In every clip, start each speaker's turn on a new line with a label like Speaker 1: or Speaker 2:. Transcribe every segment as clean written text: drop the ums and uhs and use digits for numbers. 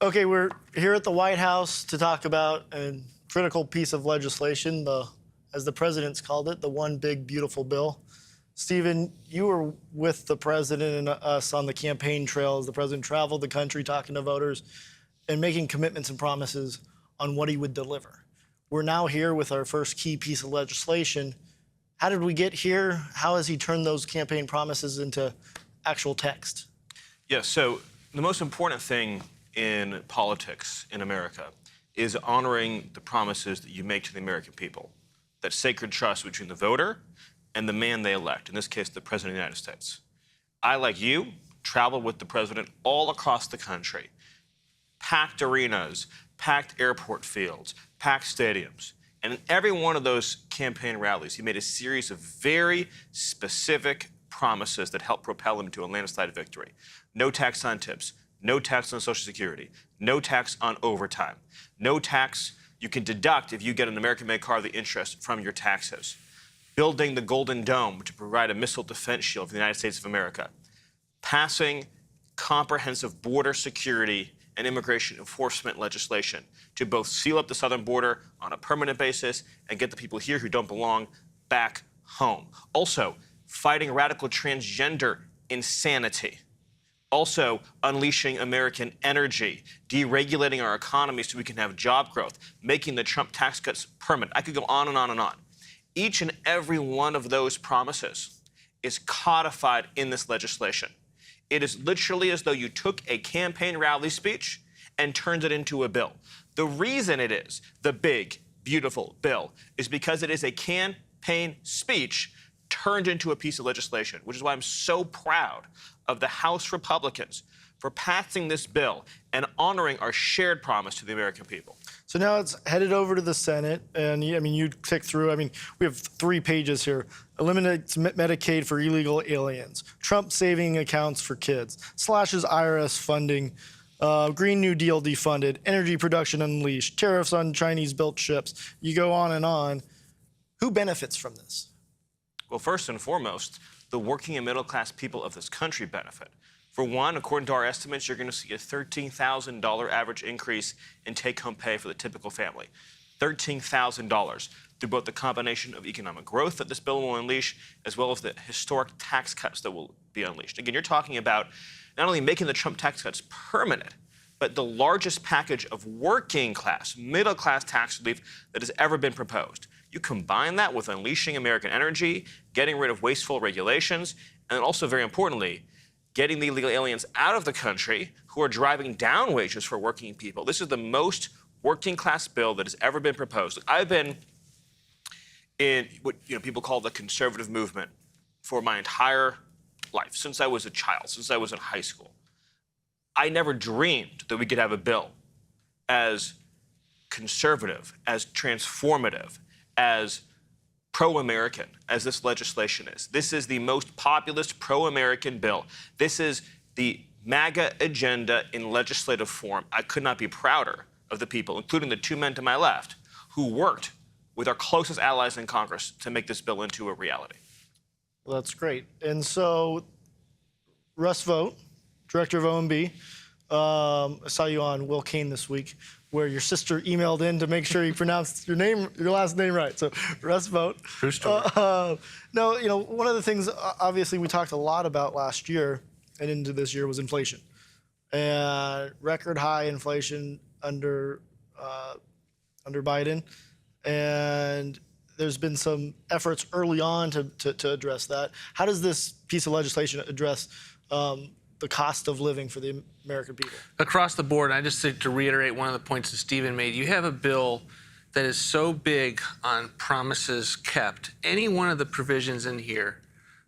Speaker 1: Okay, we're here at the White House to talk about a critical piece of legislation, as the president's called it, the one big beautiful bill. Stephen, you were with the president and us on the campaign trail as the president traveled the country talking to voters and making commitments and promises on what he would deliver. We're now here with our first key piece of legislation. How did we get here? How has he turned those campaign promises into actual text?
Speaker 2: Yeah, so the most important thing in politics in America is honoring the promises that you make to the American people. That sacred trust between the voter and the man they elect, in this case, the President of the United States. I, like you, traveled with the president all across the country. Packed arenas, packed airport fields, packed stadiums. And in every one of those campaign rallies, he made a series of very specific promises that helped propel him to a landslide victory. No tax on tips, no tax on Social Security, no tax on overtime, no tax you can deduct if you get an American-made car, the interest from your taxes. Building the Golden Dome to provide a missile defense shield for the United States of America. Passing comprehensive border security and immigration enforcement legislation to both seal up the southern border on a permanent basis and get the people here who don't belong back home. Also, fighting radical transgender insanity. Also, unleashing American energy, deregulating our economy so we can have job growth, making the Trump tax cuts permanent. I could go on and on and on. Each and every one of those promises is codified in this legislation. It is literally as though you took a campaign rally speech and turned it into a bill. The reason it is the big, beautiful bill is because it is a campaign speech turned into a piece of legislation, which is why I'm so proud of the House Republicans for passing this bill and honoring our shared promise to the American people.
Speaker 1: So now it's headed over to the Senate, and you tick through. We have 3 pages here. Eliminates Medicaid for illegal aliens. Trump saving accounts for kids. Slashes IRS funding. Green New Deal defunded. Energy production unleashed. Tariffs on Chinese-built ships. You go on and on. Who benefits from this?
Speaker 2: Well, first and foremost, the working and middle-class people of this country benefit. For one, according to our estimates, you're going to see a $13,000 average increase in take-home pay for the typical family. $13,000 through both the combination of economic growth that this bill will unleash, as well as the historic tax cuts that will be unleashed. Again, you're talking about not only making the Trump tax cuts permanent, but the largest package of working-class, middle-class tax relief that has ever been proposed. You combine that with unleashing American energy, getting rid of wasteful regulations, and also, very importantly, getting the illegal aliens out of the country who are driving down wages for working people. This is the most working-class bill that has ever been proposed. I've been in what people call the conservative movement for my entire life, since I was a child, since I was in high school. I never dreamed that we could have a bill as conservative, as transformative, as pro-American as this legislation is. This is the most populist pro-American bill. This is the MAGA agenda in legislative form. I could not be prouder of the people, including the 2 men to my left, who worked with our closest allies in Congress to make this bill into a reality.
Speaker 1: Well, that's great. And so, Russ Vogt, director of OMB, I saw you on Will Cain this week, where your sister emailed in to make sure you pronounced your last name right. So, Russ Vogt.
Speaker 3: True story.
Speaker 1: No, one of the things, obviously, we talked a lot about last year and into this year was inflation. And record high inflation under Biden. And there's been some efforts early on to address that. How does this piece of legislation address the cost of living for the American people?
Speaker 3: Across the board, I just think to reiterate one of the points that Stephen made, you have a bill that is so big on promises kept. Any one of the provisions in here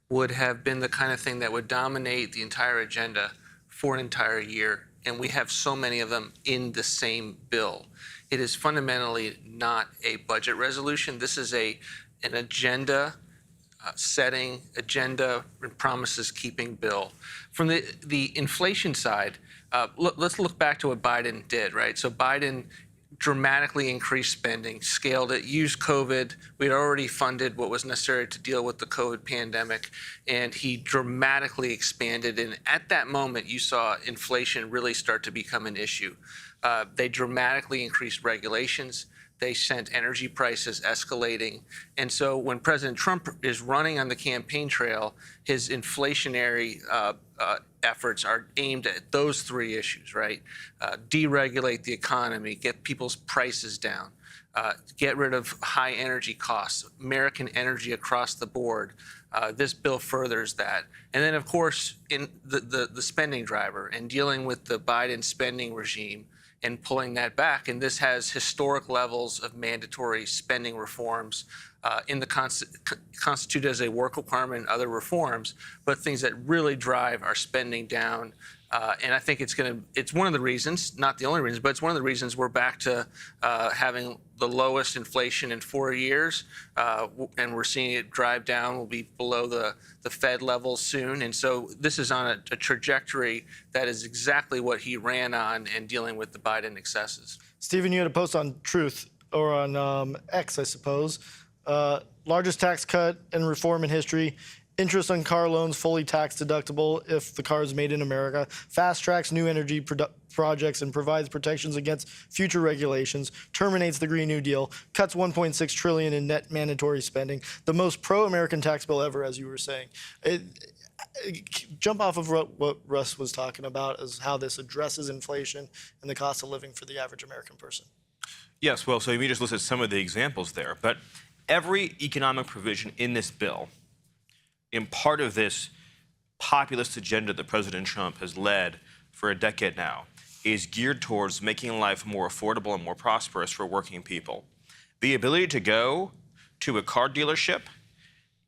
Speaker 3: would have been the kind of thing that would dominate the entire agenda for an entire year, and we have so many of them in the same bill. It is fundamentally not a budget resolution. This is an agenda setting, agenda and promises keeping bill. From the inflation side, let's look back to what Biden did, right? So Biden dramatically increased spending, scaled it, used COVID. We'd already funded what was necessary to deal with the COVID pandemic, and he dramatically expanded. And at that moment, you saw inflation really start to become an issue. They dramatically increased regulations. They sent energy prices escalating. And so when President Trump is running on the campaign trail, his inflationary efforts are aimed at those three issues, right? Deregulate the economy, get people's prices down, get rid of high energy costs, American energy across the board. This bill furthers that. And then, of course, in the spending driver and dealing with the Biden spending regime and pulling that back. And this has historic levels of mandatory spending reforms in the constituted as a work requirement and other reforms, but things that really drive our spending down. And I think it's one of the reasons, not the only reason, but it's one of the reasons we're back to having the lowest inflation in 4 years, and we're seeing it drive down. We'll be below the Fed level soon. And so this is on a trajectory that is exactly what he ran on in dealing with the Biden excesses.
Speaker 1: Stephen, you had a post on Truth, or on X, I suppose. Largest tax cut and reform in history. Interest on car loans fully tax deductible if the car is made in America. Fast tracks new energy projects and provides protections against future regulations. Terminates the Green New Deal. Cuts $1.6 trillion in net mandatory spending. The most pro-American tax bill ever, as you were saying. Jump off of what Russ was talking about as how this addresses inflation and the cost of living for the average American person.
Speaker 2: Yes, well, so you just listed some of the examples there, but every economic provision in this bill, in part of this populist agenda that President Trump has led for a decade now, is geared towards making life more affordable and more prosperous for working people. The ability to go to a car dealership,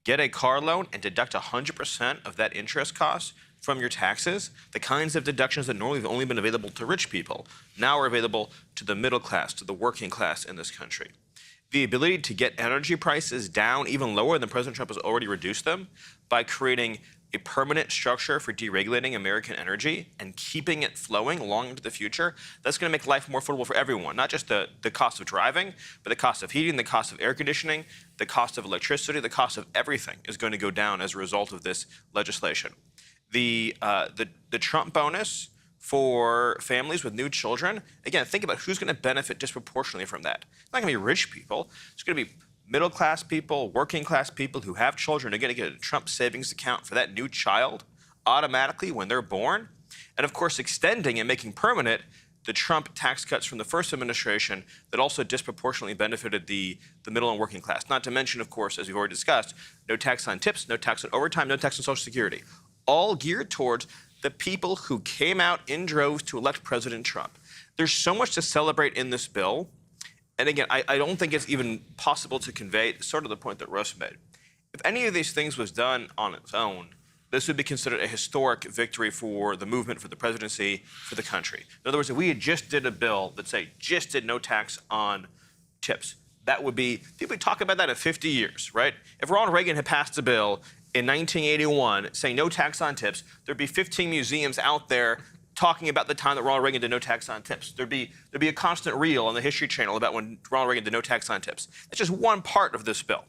Speaker 2: get a car loan, and deduct 100% of that interest cost from your taxes, the kinds of deductions that normally have only been available to rich people, now are available to the middle class, to the working class in this country. The ability to get energy prices down even lower than President Trump has already reduced them by creating a permanent structure for deregulating American energy and keeping it flowing long into the future, that's going to make life more affordable for everyone, not just the cost of driving, but the cost of heating, the cost of air conditioning, the cost of electricity, the cost of everything is going to go down as a result of this legislation. The Trump bonus for families with new children, again, think about who's going to benefit disproportionately from that. It's not going to be rich people. It's going to be middle-class people, working-class people who have children are going to get a Trump savings account for that new child automatically when they're born. And, of course, extending and making permanent the Trump tax cuts from the first administration that also disproportionately benefited the middle and working class. Not to mention, of course, as we've already discussed, no tax on tips, no tax on overtime, no tax on Social Security, all geared towards the people who came out in droves to elect President Trump. There's so much to celebrate in this bill. And again, I don't think it's even possible to convey sort of the point that Russ made. If any of these things was done on its own, this would be considered a historic victory for the movement, for the presidency, for the country. In other words, if we had just did a bill that, say, just did no tax on tips, that would be, people would talk about that in 50 years, right? If Ronald Reagan had passed a bill in 1981 saying no tax on tips, there'd be 15 museums out there talking about the time that Ronald Reagan did no tax on tips. There'd be a constant reel on the History Channel about when Ronald Reagan did no tax on tips. That's just one part of this bill.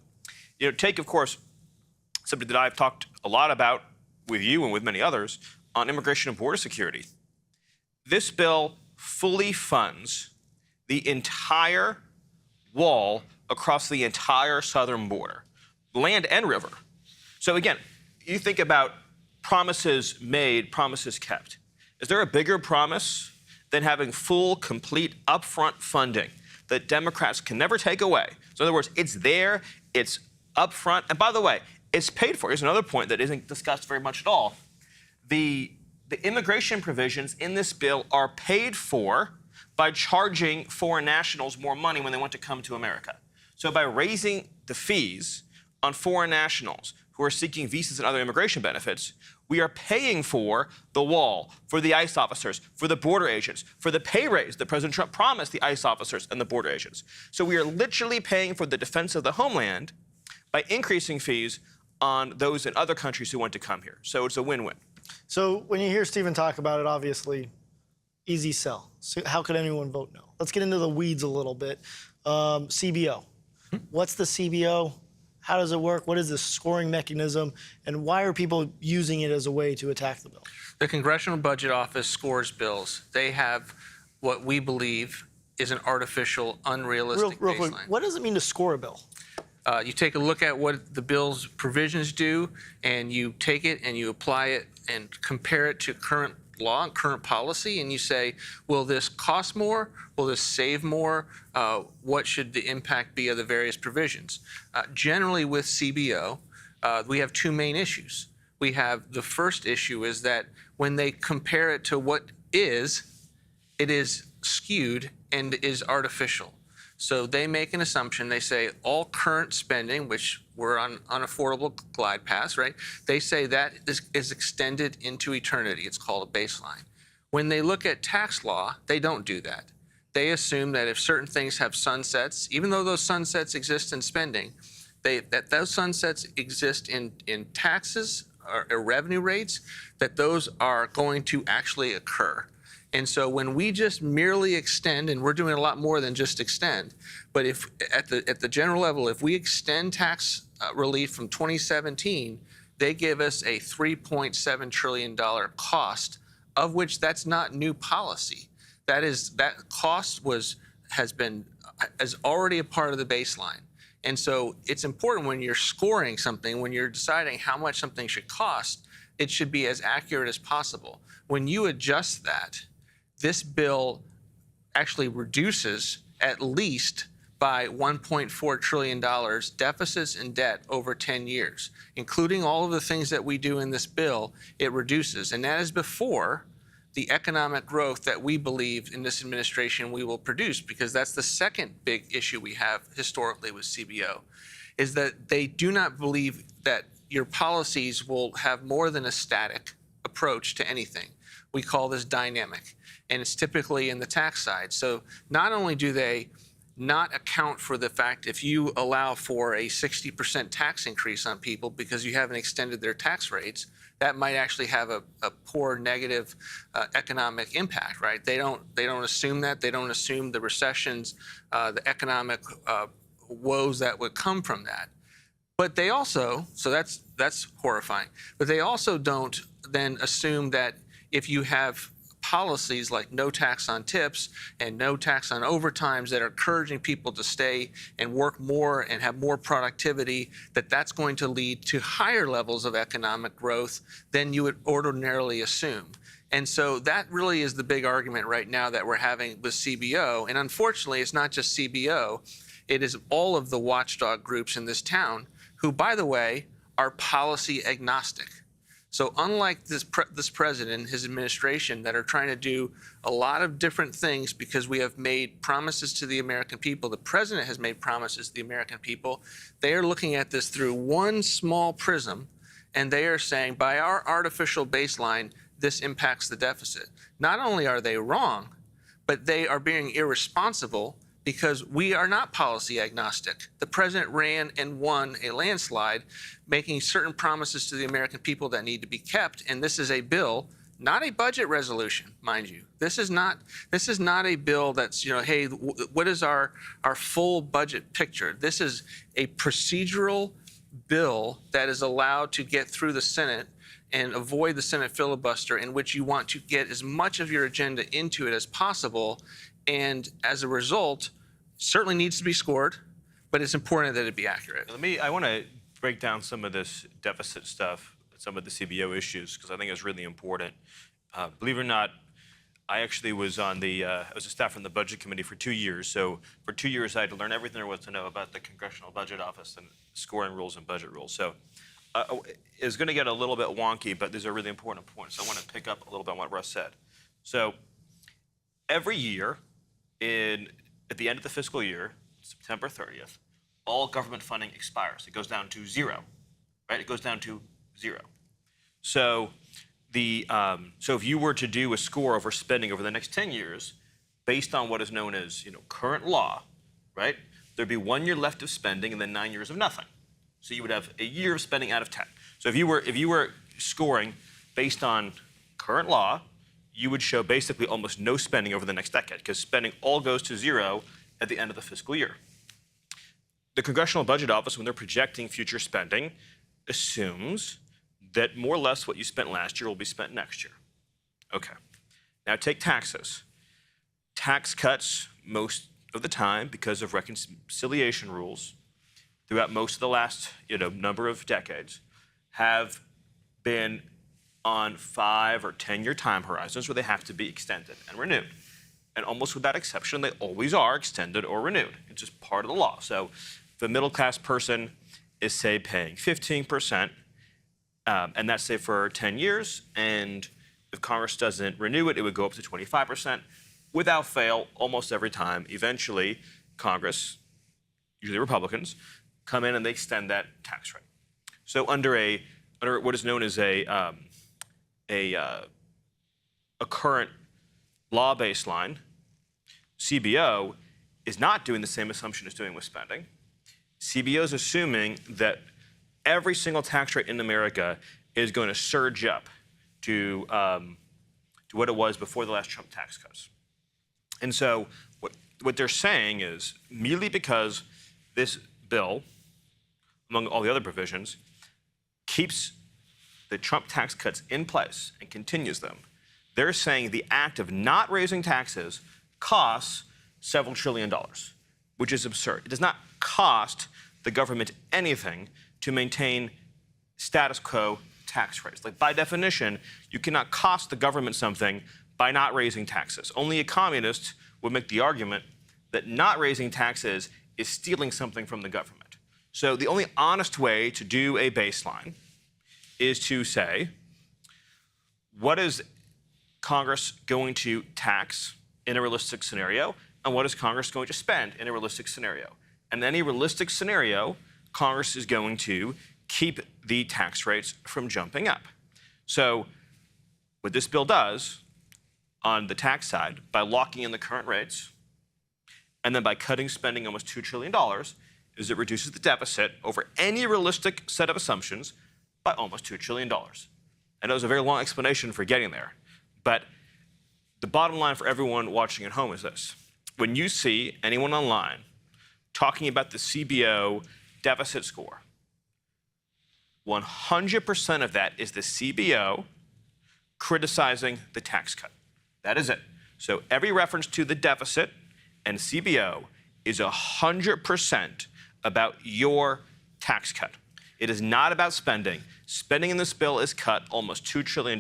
Speaker 2: You know, take, of course, something that I've talked a lot about with you and with many others on immigration and border security. This bill fully funds the entire wall across the entire southern border, land and river. So again, you think about promises made, promises kept. Is there a bigger promise than having full, complete, upfront funding that Democrats can never take away? So in other words, it's there, it's upfront, and by the way, it's paid for. Here's another point that isn't discussed very much at all. The immigration provisions in this bill are paid for by charging foreign nationals more money when they want to come to America. So by raising the fees on foreign nationals who are seeking visas and other immigration benefits, we are paying for the wall, for the ICE officers, for the border agents, for the pay raise that President Trump promised the ICE officers and the border agents. So we are literally paying for the defense of the homeland by increasing fees on those in other countries who want to come here. So it's a win-win.
Speaker 1: So when you hear Stephen talk about it, obviously, Easy sell. So how could anyone vote no? Let's get into the weeds a little bit. CBO. What's the CBO? How does it work? What is the scoring mechanism? And why are people using it as a way to attack the bill?
Speaker 3: The Congressional Budget Office scores bills. They have what we believe is an artificial, unrealistic
Speaker 1: Real quick,
Speaker 3: baseline.
Speaker 1: what does it mean to score a bill?
Speaker 3: You take a look at what the bill's provisions do, and you take it and you apply it and compare it to current law and current policy, and you say, will this cost more? Will this save more? What should the impact be of the various provisions? Generally with CBO, we have two main issues. We have the first issue is that when they compare it to what is, it is skewed and is artificial. So they make an assumption. They say all current spending, which we're on unaffordable glide paths, right? They say that is extended into eternity. It's called a baseline. When they look at tax law, they don't do that. They assume that if certain things have sunsets, even though those sunsets exist in spending, that those sunsets exist in taxes or revenue rates, that those are going to actually occur. And so when we just merely extend, and we're doing a lot more than just extend, but if at the general level, if we extend tax relief from 2017, they give us a $3.7 trillion cost, of which that's not new policy. That cost is already a part of the baseline. And so it's important when you're scoring something, when you're deciding how much something should cost, it should be as accurate as possible. When you adjust that, this bill actually reduces at least by $1.4 trillion deficits and debt over 10 years, including all of the things that we do in this bill, it reduces. And that is before the economic growth that we believe in this administration we will produce, because that's the second big issue we have historically with CBO, is that they do not believe that your policies will have more than a static approach to anything. We call this dynamic, and it's typically in the tax side. So not only do they not account for the fact if you allow for a 60% tax increase on people because you haven't extended their tax rates, that might actually have a poor negative economic impact, right? They don't assume that. They don't assume the recessions, the economic woes that would come from that. But they also, so that's horrifying, but they also don't then assume that if you have policies like no tax on tips and no tax on overtimes that are encouraging people to stay and work more and have more productivity, that's going to lead to higher levels of economic growth than you would ordinarily assume. And so that really is the big argument right now that we're having with CBO. And unfortunately, it's not just CBO. It is all of the watchdog groups in this town who, by the way, are policy agnostic. So unlike this president and his administration that are trying to do a lot of different things because we have made promises to the American people, the president has made promises to the American people, they are looking at this through one small prism, and they are saying, by our artificial baseline, this impacts the deficit. Not only are they wrong, but they are being irresponsible because we are not policy agnostic. The president ran and won a landslide, making certain promises to the American people that need to be kept. And this is a bill, not a budget resolution, mind you. This is not a bill that's, hey, what is our full budget picture? This is a procedural bill that is allowed to get through the Senate and avoid the Senate filibuster, in which you want to get as much of your agenda into it as possible. And as a result, certainly needs to be scored, but it's important that it be accurate.
Speaker 2: I want to break down some of this deficit stuff, some of the CBO issues, because I think it's really important. Believe it or not, I actually was on I was a staffer in the Budget Committee for 2 years. So for 2 years, I had to learn everything there was to know about the Congressional Budget Office and scoring rules and budget rules. So it's going to get a little bit wonky, but these are really important points. So I want to pick up a little bit on what Russ said. So every year, at the end of the fiscal year, September 30th, all government funding expires. It goes down to zero, right? It goes down to zero. So so if you were to do a score over spending over the next 10 years, based on what is known as current law, right? There'd be 1 year left of spending and then 9 years of nothing. So you would have a year of spending out of 10. So if you were scoring based on current law, you would show basically almost no spending over the next decade, because spending all goes to zero at the end of the fiscal year. The Congressional Budget Office, when they're projecting future spending, assumes that more or less what you spent last year will be spent next year. Okay. Now take taxes. Tax cuts, most of the time, because of reconciliation rules, throughout most of the last number of decades, have been on 5 or 10-year time horizons where they have to be extended and renewed. And almost without exception, they always are extended or renewed. It's just part of the law. So if a middle-class person is, say, paying 15%, and that's, say, for 10 years, and if Congress doesn't renew it, it would go up to 25%. Without fail, almost every time, eventually, Congress, usually Republicans, come in and they extend that tax rate. So under what is known as a current law baseline, CBO is not doing the same assumption as doing with spending. CBO is assuming that every single tax rate in America is going to surge up to what it was before the last Trump tax cuts. And so what they're saying is, merely because this bill, among all the other provisions, keeps the Trump tax cuts in place and continues them, they're saying the act of not raising taxes costs several $1 trillion, which is absurd. It does not cost the government anything to maintain status quo tax rates. Like, by definition, you cannot cost the government something by not raising taxes. Only a communist would make the argument that not raising taxes is stealing something from the government. So the only honest way to do a baseline is to say, what is Congress going to tax in a realistic scenario, and what is Congress going to spend in a realistic scenario? And in any realistic scenario, Congress is going to keep the tax rates from jumping up. So what this bill does on the tax side, by locking in the current rates, and then by cutting spending almost $2 trillion, is it reduces the deficit over any realistic set of assumptions by almost $2 trillion. And it was a very long explanation for getting there. But the bottom line for everyone watching at home is this. When you see anyone online talking about the CBO deficit score, 100% of that is the CBO criticizing the tax cut. That is it. So every reference to the deficit and CBO is 100% about your tax cut. It is not about spending. Spending in this bill is cut almost $2 trillion,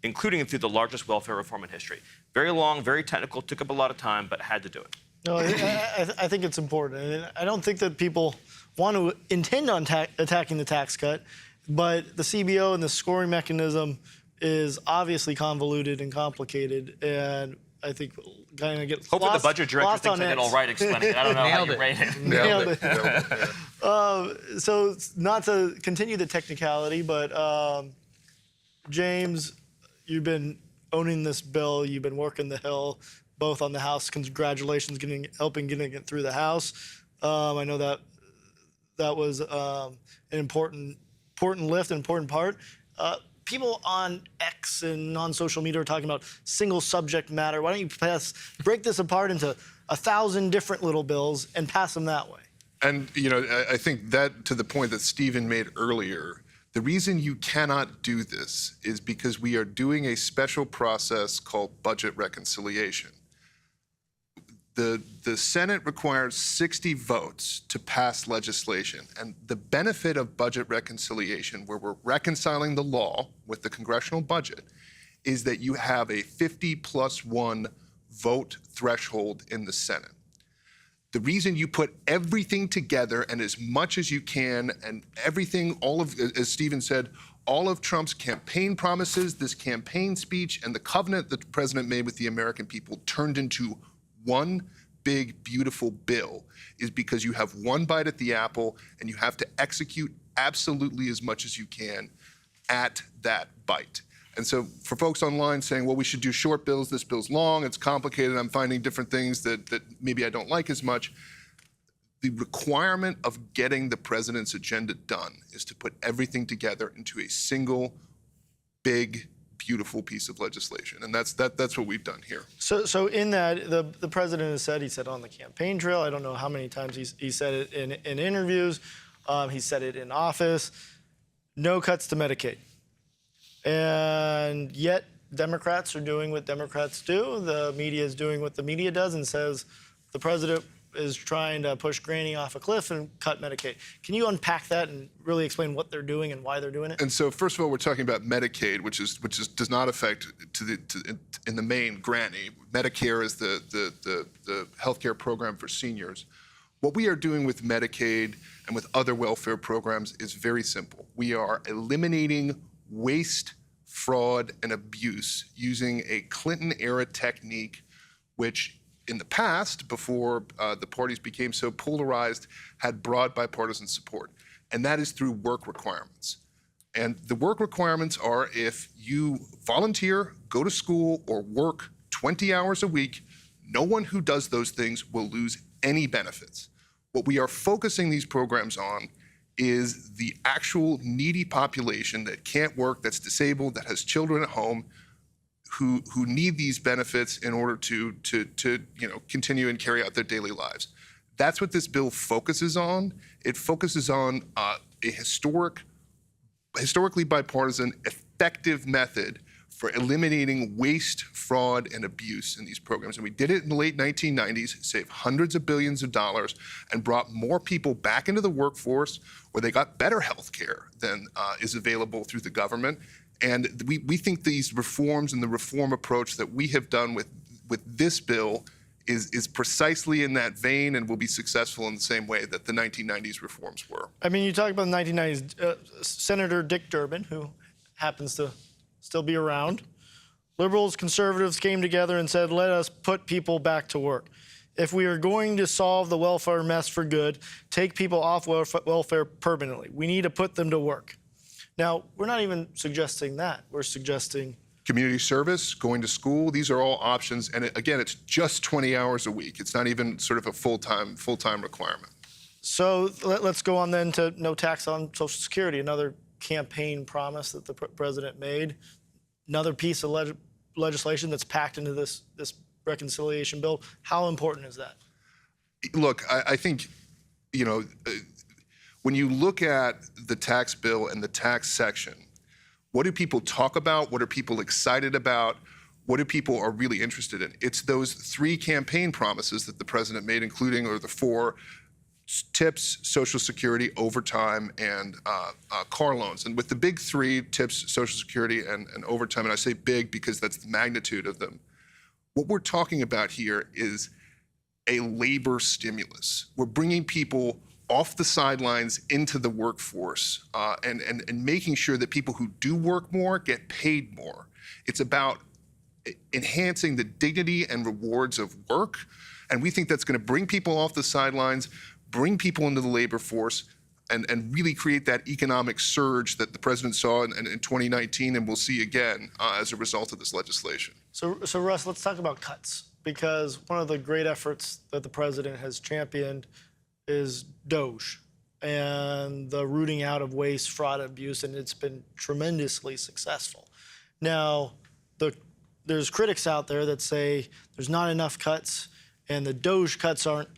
Speaker 2: including through the largest welfare reform in history. Very long, very technical, took up a lot of time, but had to do it.
Speaker 1: No, I think it's important. And I don't think that people want to intend on attacking the tax cut, but the CBO and the scoring mechanism is obviously convoluted and complicated, and I think kind of get
Speaker 2: Hopefully
Speaker 1: lost,
Speaker 2: the budget director thinks I did all right explaining it. I don't know how you rate it.
Speaker 1: Nailed it. So not to continue the technicality, but James, you've been owning this bill. You've been working the Hill, both on the House. Congratulations, helping getting it through the House. I know that was an important lift, an important part. People on X and on social media are talking about single subject matter. Why don't you break this apart into 1,000 different little bills and pass them that way?
Speaker 4: And, I think that, to the point that Stephen made earlier, the reason you cannot do this is because we are doing a special process called budget reconciliation. The Senate requires 60 votes to pass legislation. And the benefit of budget reconciliation, where we're reconciling the law with the congressional budget, is that you have a 50+1 vote threshold in the Senate. The reason you put everything together and as much as you can, and everything, as Stephen said, all of Trump's campaign promises, this campaign speech, and the covenant that the president made with the American people turned into one big, beautiful bill, is because you have one bite at the apple and you have to execute absolutely as much as you can at that bite. And so for folks online saying, well, we should do short bills, this bill's long, it's complicated, I'm finding different things that maybe I don't like as much, the requirement of getting the president's agenda done is to put everything together into a single, big, beautiful piece of legislation, and that's what we've done here.
Speaker 1: So in that, the president has said, he said on the campaign trail, I don't know how many times he said it in interviews, he said it in office, no cuts to Medicaid. And yet Democrats are doing what Democrats do. The media is doing what the media does and says the president is trying to push Granny off a cliff and cut Medicaid. Can you unpack that and really explain what they're doing and why they're doing it?
Speaker 4: And so, first of all, we're talking about Medicaid, which does not affect in the main Granny. Medicare is the healthcare program for seniors. What we are doing with Medicaid and with other welfare programs is very simple. We are eliminating waste, fraud, and abuse using a Clinton-era technique, which in the past, before the parties became so polarized, had broad bipartisan support. And that is through work requirements. And the work requirements are if you volunteer, go to school, or work 20 hours a week, no one who does those things will lose any benefits. What we are focusing these programs on is the actual needy population that can't work, that's disabled, that has children at home, who need these benefits in order to continue and carry out their daily lives. That's what this bill focuses on. It focuses on a historically bipartisan, effective method for eliminating waste, fraud, and abuse in these programs. And we did it in the late 1990s, saved hundreds of billions of dollars, and brought more people back into the workforce where they got better health care than is available through the government. And we think these reforms and the reform approach that we have done with this bill is precisely in that vein and will be successful in the same way that the 1990s reforms were.
Speaker 1: I mean, you talk about the 1990s, Senator Dick Durbin, who happens to still be around, liberals, conservatives came together and said, let us put people back to work. If we are going to solve the welfare mess for good, take people off welfare permanently. We need to put them to work. Now, we're not even suggesting that. We're suggesting
Speaker 4: community service, going to school. These are all options. And again, it's just 20 hours a week. It's not even sort of a full-time requirement.
Speaker 1: So let's go on then to no tax on Social Security, another campaign promise that the president made, another piece of legislation that's packed into this reconciliation bill. How important is that?
Speaker 4: Look, I think, when you look at the tax bill and the tax section, what do people talk about? What are people excited about? What do people are really interested in? It's those three campaign promises that the president made, including, or the four: tips, Social Security, overtime, and car loans. And with the big three, tips, Social Security, and overtime, and I say big because that's the magnitude of them, what we're talking about here is a labor stimulus. We're bringing people off the sidelines into the workforce and making sure that people who do work more get paid more. It's about enhancing the dignity and rewards of work. And we think that's going to bring people off the sidelines, bring people into the labor force, and really create that economic surge that the president saw in 2019 and we'll see again as a result of this legislation.
Speaker 1: So Russ, let's talk about cuts, because one of the great efforts that the president has championed is DOGE and the rooting out of waste, fraud, and abuse, and it's been tremendously successful. Now, there's critics out there that say there's not enough cuts, and the DOGE cuts aren't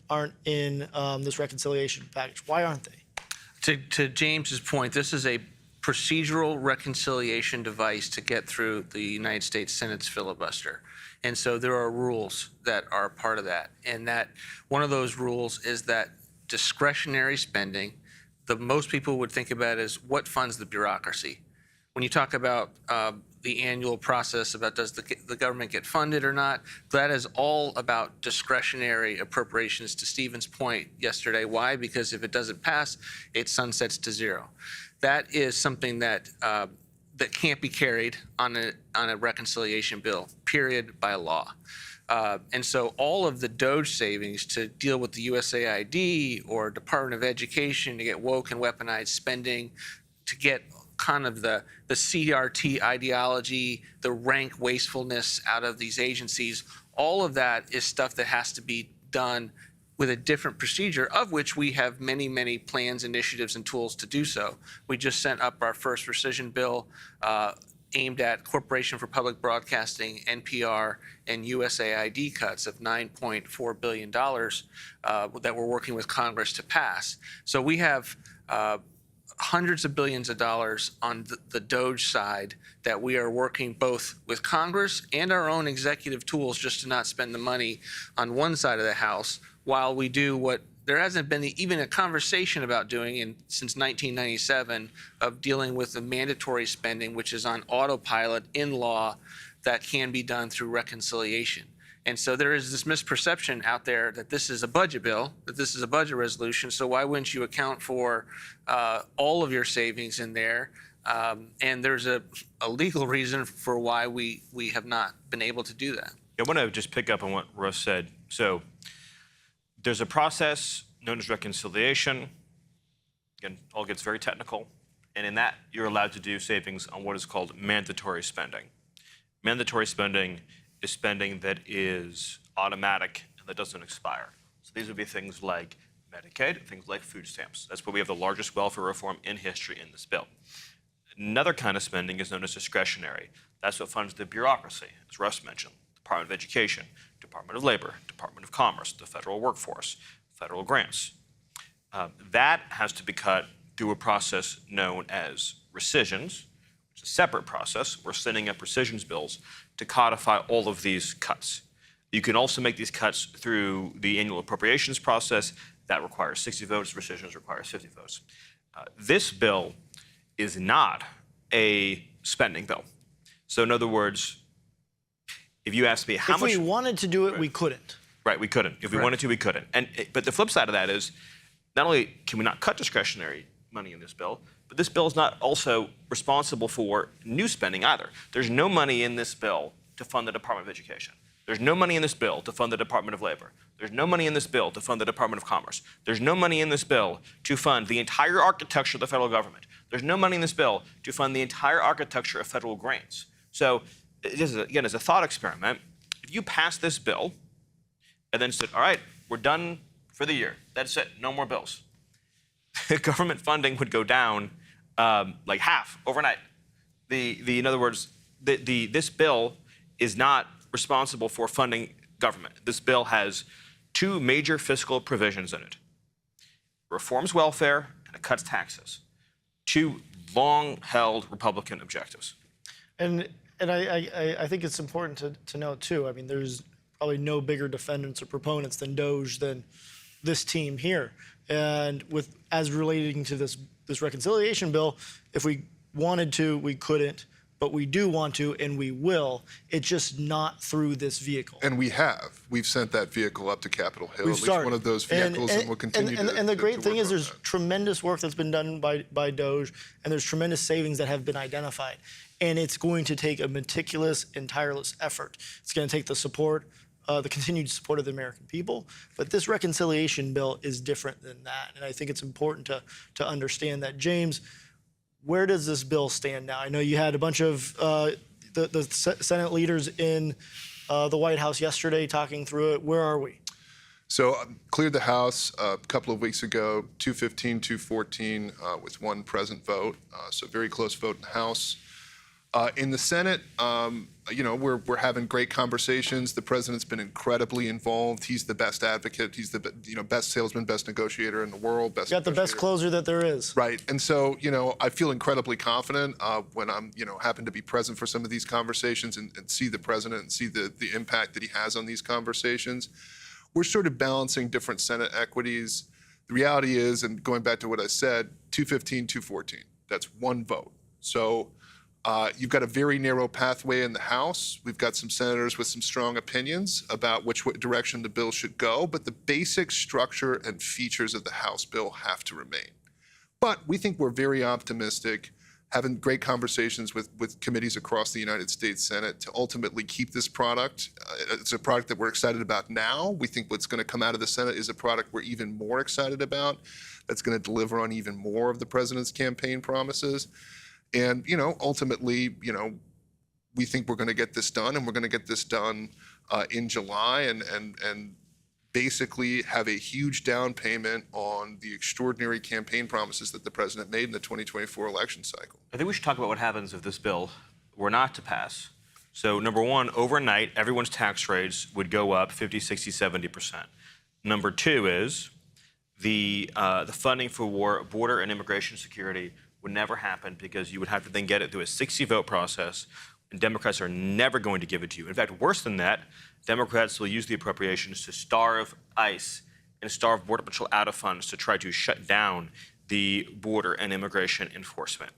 Speaker 1: in this reconciliation package. Why aren't they?
Speaker 3: To James's point, this is a procedural reconciliation device to get through the United States Senate's filibuster. And so there are rules that are part of that. And that one of those rules is that discretionary spending, most people would think about as what funds the bureaucracy. When you talk about the annual process about does the government get funded or not, that is all about discretionary appropriations, to Stephen's point yesterday. Why? Because if it doesn't pass, it sunsets to zero. That is something that that can't be carried on a reconciliation bill, period, by law. And so all of the DOGE savings to deal with the USAID or Department of Education to get woke and weaponized spending, to get kind of the CRT ideology, the rank wastefulness out of these agencies, all of that is stuff that has to be done with a different procedure, of which we have many, many plans, initiatives, and tools to do so. We just sent up our first rescission bill aimed at Corporation for Public Broadcasting, NPR, and USAID cuts of $9.4 billion that we're working with Congress to pass. So we have hundreds of billions of dollars on the DOGE side that we are working both with Congress and our own executive tools just to not spend the money on one side of the house while we do what there hasn't been even a conversation about doing since 1997 of dealing with the mandatory spending, which is on autopilot in law that can be done through reconciliation. And so there is this misperception out there that this is a budget bill, that this is a budget resolution. So why wouldn't you account for all of your savings in there? And there's a legal reason for why we have not been able to do that.
Speaker 2: I want to just pick up on what Russ said. So there's a process known as reconciliation. Again, all gets very technical. And in that, you're allowed to do savings on what is called mandatory spending. Mandatory spending is spending that is automatic and that doesn't expire. So these would be things like Medicaid, things like food stamps. That's where we have the largest welfare reform in history in this bill. Another kind of spending is known as discretionary. That's what funds the bureaucracy, as Russ mentioned, Department of Education, Department of Labor, Department of Commerce, the federal workforce, federal grants. That has to be cut through a process known as rescissions, which is a separate process. We're sending up rescissions bills to codify all of these cuts. You can also make these cuts through the annual appropriations process. That requires 60 votes. Rescissions requires 50 votes. This bill is not a spending bill. So in other words, if you ask me how much—
Speaker 1: If we wanted to do it, we couldn't.
Speaker 2: Right, we couldn't. If we wanted to, we couldn't. But the flip side of that is, not only can we not cut discretionary money in this bill, but this bill is not also responsible for new spending either. There's no money in this bill to fund the Department of Education. There's no money in this bill to fund the Department of Labor. There's no money in this bill to fund the Department of Commerce. There's no money in this bill to fund the entire architecture of the federal government. There's no money in this bill to fund the entire architecture of federal grants. So, again, as a thought experiment, if you pass this bill and then said, all right, we're done for the year, that's it, no more bills, government funding would go down like half overnight. In other words, this bill is not responsible for funding government. This bill has two major fiscal provisions in it. It reforms welfare and it cuts taxes. Two long-held Republican objectives.
Speaker 1: And I think it's important to note, too, I mean, there's probably no bigger defendants or proponents than DOGE than this team here. And as relating to this reconciliation bill, if we wanted to, we couldn't, but we do want to and we will. It's just not through this vehicle.
Speaker 4: And we have. We've sent that vehicle up to Capitol Hill,
Speaker 1: We've
Speaker 4: at least
Speaker 1: started.
Speaker 4: one of those vehicles, and we'll continue to.
Speaker 1: And the great thing is
Speaker 4: work on
Speaker 1: there's
Speaker 4: that.
Speaker 1: tremendous work that's been done by DOGE, and there's tremendous savings that have been identified. And it's going to take a meticulous and tireless effort. It's going to take the support, the continued support of the American people. But this reconciliation bill is different than that. And I think it's important to understand that. James, where does this bill stand now? I know you had a bunch of the Senate leaders in the White House yesterday talking through it. Where are we?
Speaker 4: So cleared the House a couple of weeks ago, 215, 214, with one present vote. So very close vote in the House. In the Senate, we're having great conversations. The president's been incredibly involved. He's the best advocate. He's the best salesman, best negotiator in the world.
Speaker 1: Got the best closer that there is.
Speaker 4: Right, and so I feel incredibly confident when I'm happen to be present for some of these conversations and see the president and see the impact that he has on these conversations. We're sort of balancing different Senate equities. The reality is, and going back to what I said, 215, 214. That's one vote. So. You've got a very narrow pathway in the House. We've got some senators with some strong opinions about which direction the bill should go, but the basic structure and features of the House bill have to remain. But we think we're very optimistic, having great conversations with committees across the United States Senate to ultimately keep this product. It's a product that we're excited about now. We think what's going to come out of the Senate is a product we're even more excited about, that's going to deliver on even more of the president's campaign promises. And, ultimately, we think we're going to get this done, and we're going to get this done in July and basically have a huge down payment on the extraordinary campaign promises that the president made in the 2024 election cycle.
Speaker 2: I think we should talk about what happens if this bill were not to pass. So number one, overnight, everyone's tax rates would go up 50, 60, 70%. Number two is the funding for border and immigration security would never happen because you would have to then get it through a 60-vote process, and Democrats are never going to give it to you. In fact, worse than that, Democrats will use the appropriations to starve ICE and starve Border Patrol out of funds to try to shut down the border and immigration enforcement.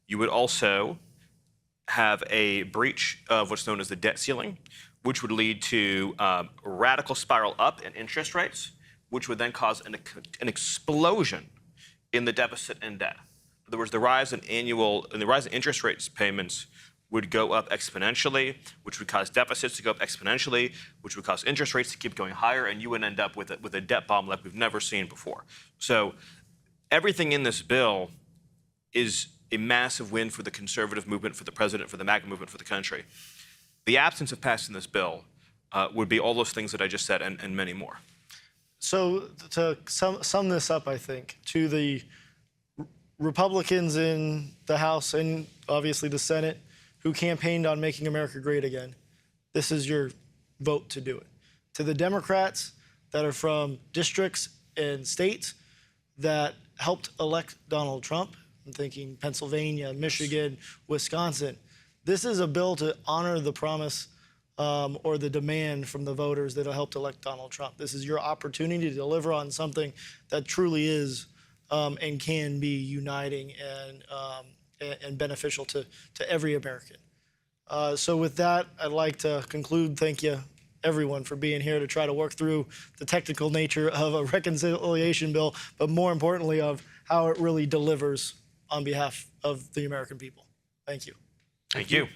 Speaker 2: You would also have a breach of what's known as the debt ceiling, which would lead to a radical spiral up in interest rates, which would then cause an explosion in the deficit and debt. In other words, the rise in interest rates payments would go up exponentially, which would cause deficits to go up exponentially, which would cause interest rates to keep going higher, and you would end up with a debt bomb like we've never seen before. So everything in this bill is a massive win for the conservative movement, for the president, for the MAGA movement, for the country. The absence of passing this bill would be all those things that I just said and many more.
Speaker 1: So to sum this up, I think, to the Republicans in the House and obviously the Senate who campaigned on making America great again, this is your vote to do it. To the Democrats that are from districts and states that helped elect Donald Trump, I'm thinking Pennsylvania, Michigan, Wisconsin, this is a bill to honor the promise or the demand from the voters that helped elect Donald Trump. This is your opportunity to deliver on something that truly is and can be uniting and beneficial to every American. So with that, I'd like to conclude. Thank you, everyone, for being here to try to work through the technical nature of a reconciliation bill, but more importantly of how it really delivers on behalf of the American people. Thank you.
Speaker 2: Thank you.